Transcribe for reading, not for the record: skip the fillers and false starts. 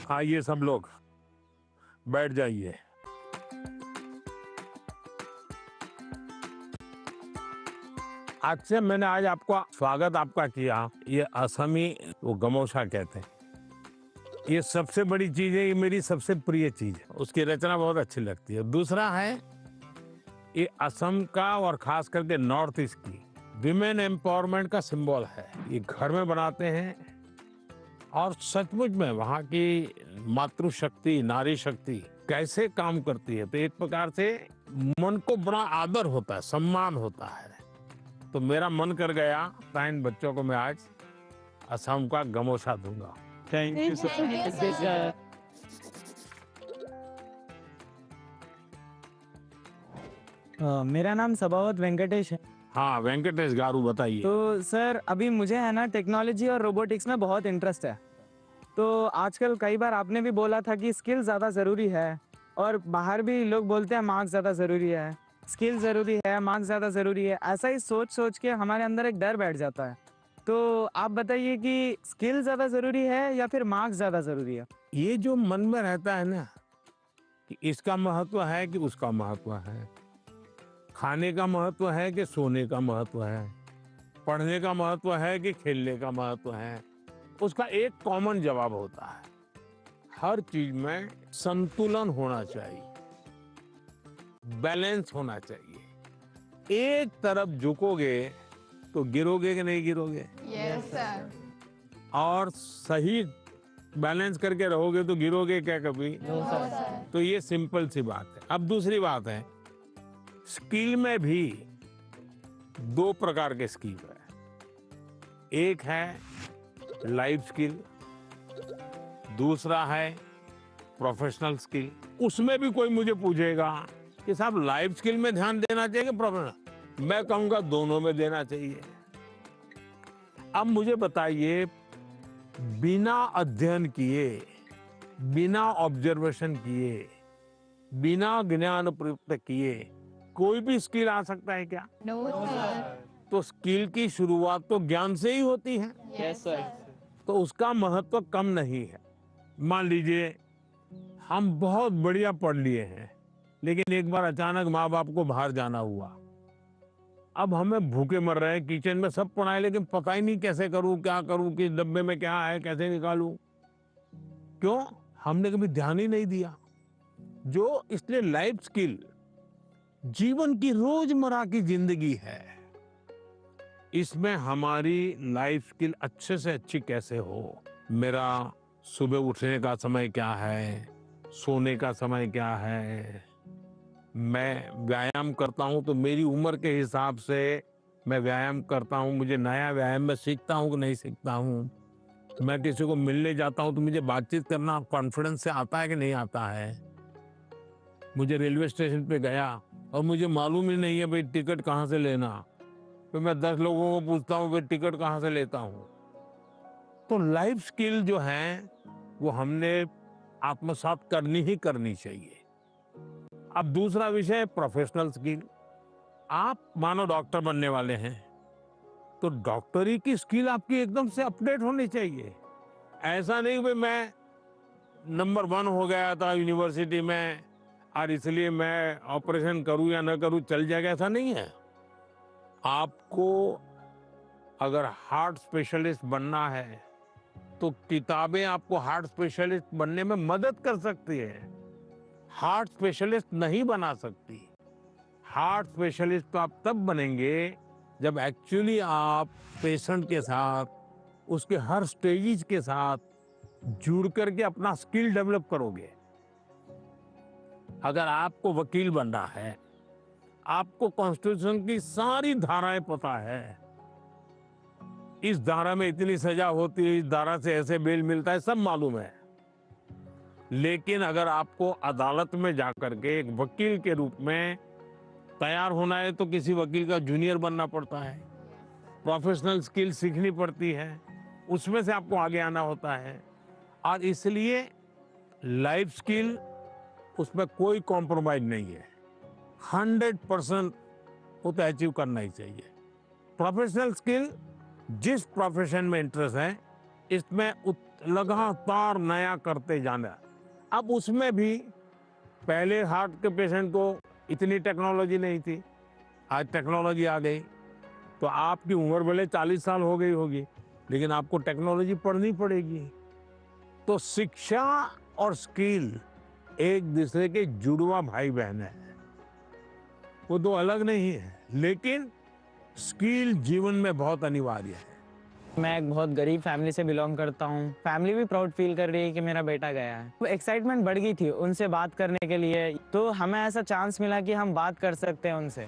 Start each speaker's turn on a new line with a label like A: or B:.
A: आइए सब लोग बैठ जाइए। आज से मैंने आज आपका स्वागत आपका किया। ये असमी वो गमोशा कहते हैं। ये सबसे बड़ी चीज है, ये मेरी सबसे प्रिय चीज है। उसकी रचना बहुत अच्छी लगती है। दूसरा है ये असम का और खास करके नॉर्थ ईस्ट की विमेन एम्पावरमेंट का सिंबल है। ये घर में बनाते हैं और सचमुच में वहाँ की मातृशक्ति नारी शक्ति कैसे काम करती है, तो एक प्रकार से मन को बड़ा आदर होता है, सम्मान होता है। तो मेरा मन कर गया इन बच्चों को मैं आज असम का गमोशा दूंगा।
B: Thank you sir.
C: मेरा नाम सबावत वेंकटेश है।
A: हाँ वेंकटेश गारू बताइए।
C: तो सर अभी मुझे है ना टेक्नोलॉजी और रोबोटिक्स में बहुत इंटरेस्ट है। तो आजकल कई बार आपने भी बोला था कि स्किल ज़्यादा ज़रूरी है, और बाहर भी लोग बोलते हैं मार्क्स ज़्यादा ज़रूरी है, स्किल ज़रूरी है, मार्क्स ज़्यादा ज़रूरी है। ऐसा ही सोच सोच के हमारे अंदर एक डर बैठ जाता है। तो आप बताइए कि स्किल ज़्यादा ज़रूरी है या फिर मार्क्स ज़्यादा ज़रूरी है?
A: ये जो मन में रहता है ना कि इसका महत्व है कि उसका महत्व है, खाने का महत्व है कि सोने का महत्व है, पढ़ने का महत्व है कि खेलने का महत्व है, उसका एक कॉमन जवाब होता है, हर चीज में संतुलन होना चाहिए, बैलेंस होना चाहिए। एक तरफ झुकोगे तो गिरोगे कि नहीं गिरोगे?
D: Yes sir.
A: और सही बैलेंस करके रहोगे तो गिरोगे क्या कभी?
D: No sir.
A: तो ये सिंपल सी बात है। अब दूसरी बात है, स्किल में भी दो प्रकार के स्किल है। एक है लाइफ स्किल, दूसरा है प्रोफेशनल स्किल। उसमें भी कोई मुझे पूछेगा कि साहब लाइफ स्किल में ध्यान देना चाहिए कि प्रोफेशनल, मैं कहूंगा दोनों में देना चाहिए। अब मुझे बताइए, बिना अध्ययन किए, बिना ऑब्जर्वेशन किए, बिना ज्ञान प्रयुक्त किए कोई भी स्किल आ सकता है क्या?
D: No sir.
A: तो स्किल की शुरुआत तो ज्ञान से ही होती है,
D: यस सर।
A: तो उसका महत्व कम नहीं है। मान लीजिए हम बहुत बढ़िया पढ़ लिए हैं, लेकिन एक बार अचानक माँ बाप को बाहर जाना हुआ। अब हमें भूखे मर रहे हैं, किचन में सब पड़ा है, लेकिन पता ही नहीं कैसे करूं, क्या करूं, किस डब्बे में क्या है, कैसे निकालूं। क्यों? हमने कभी ध्यान ही नहीं दिया। जो इसलिए लाइफ स्किल जीवन की रोजमर्रा की जिंदगी है, इसमें हमारी लाइफ स्किल अच्छे से अच्छी कैसे हो। मेरा सुबह उठने का समय क्या है, सोने का समय क्या है, मैं व्यायाम करता हूं तो मेरी उम्र के हिसाब से मैं व्यायाम करता हूं, मुझे नया व्यायाम में सीखता हूं कि नहीं सीखता हूं। मैं किसी को मिलने जाता हूं तो मुझे बातचीत करना कॉन्फिडेंस से आता है कि नहीं आता है। मुझे रेलवे स्टेशन पे गया और मुझे मालूम ही नहीं है भाई टिकट कहाँ से लेना, तो मैं 10 लोगों को पूछता हूँ भाई टिकट कहाँ से लेता हूँ। तो लाइफ स्किल जो है वो हमने आत्मसात करनी ही करनी चाहिए। अब दूसरा विषय प्रोफेशनल स्किल। आप मानो डॉक्टर बनने वाले हैं, तो डॉक्टरी की स्किल आपकी एकदम से अपडेट होनी चाहिए। ऐसा नहीं कि मैं नंबर 1 हो गया था यूनिवर्सिटी में और इसलिए मैं ऑपरेशन करूं या ना करूं चल जाएगा, ऐसा नहीं है। आपको अगर हार्ट स्पेशलिस्ट बनना है तो किताबें आपको हार्ट स्पेशलिस्ट बनने में मदद कर सकती है, हार्ट स्पेशलिस्ट नहीं बना सकती। हार्ट स्पेशलिस्ट तो आप तब बनेंगे जब एक्चुअली आप पेशेंट के साथ, उसके हर स्टेजेस के साथ जुड़ करके अपना स्किल डेवलप करोगे। अगर आपको वकील बनना है, आपको कॉन्स्टिट्यूशन की सारी धाराएं पता है, इस धारा में इतनी सजा होती है, इस धारा से ऐसे बेल मिलता है, सब मालूम है। लेकिन अगर आपको अदालत में जाकर के एक वकील के रूप में तैयार होना है तो किसी वकील का जूनियर बनना पड़ता है, प्रोफेशनल स्किल सीखनी पड़ती है, उसमें से आपको आगे आना होता है। और इसलिए लाइफ स्किल, उसमें कोई कॉम्प्रोमाइज नहीं है, 100% वो तो अचीव करना ही चाहिए। प्रोफेशनल स्किल, जिस प्रोफेशन में इंटरेस्ट है इसमें लगातार नया करते जाना। अब उसमें भी पहले हार्ट के पेशेंट को इतनी टेक्नोलॉजी नहीं थी, आज टेक्नोलॉजी आ गई। तो आपकी उम्र भले 40 साल हो गई होगी, लेकिन आपको टेक्नोलॉजी पढ़नी पड़ेगी। तो शिक्षा और स्किल एक दूसरे के जुड़वा भाई बहन है, वो दो अलग नहीं है, लेकिन स्किल जीवन में बहुत अनिवार्य है।
C: मैं एक बहुत गरीब फैमिली से बिलोंग करता हूँ। फैमिली भी प्राउड फील कर रही है कि मेरा बेटा गया है। तो एक्साइटमेंट बढ़ गई थी उनसे बात करने के लिए, तो हमें ऐसा चांस मिला कि हम बात कर सकते हैं उनसे।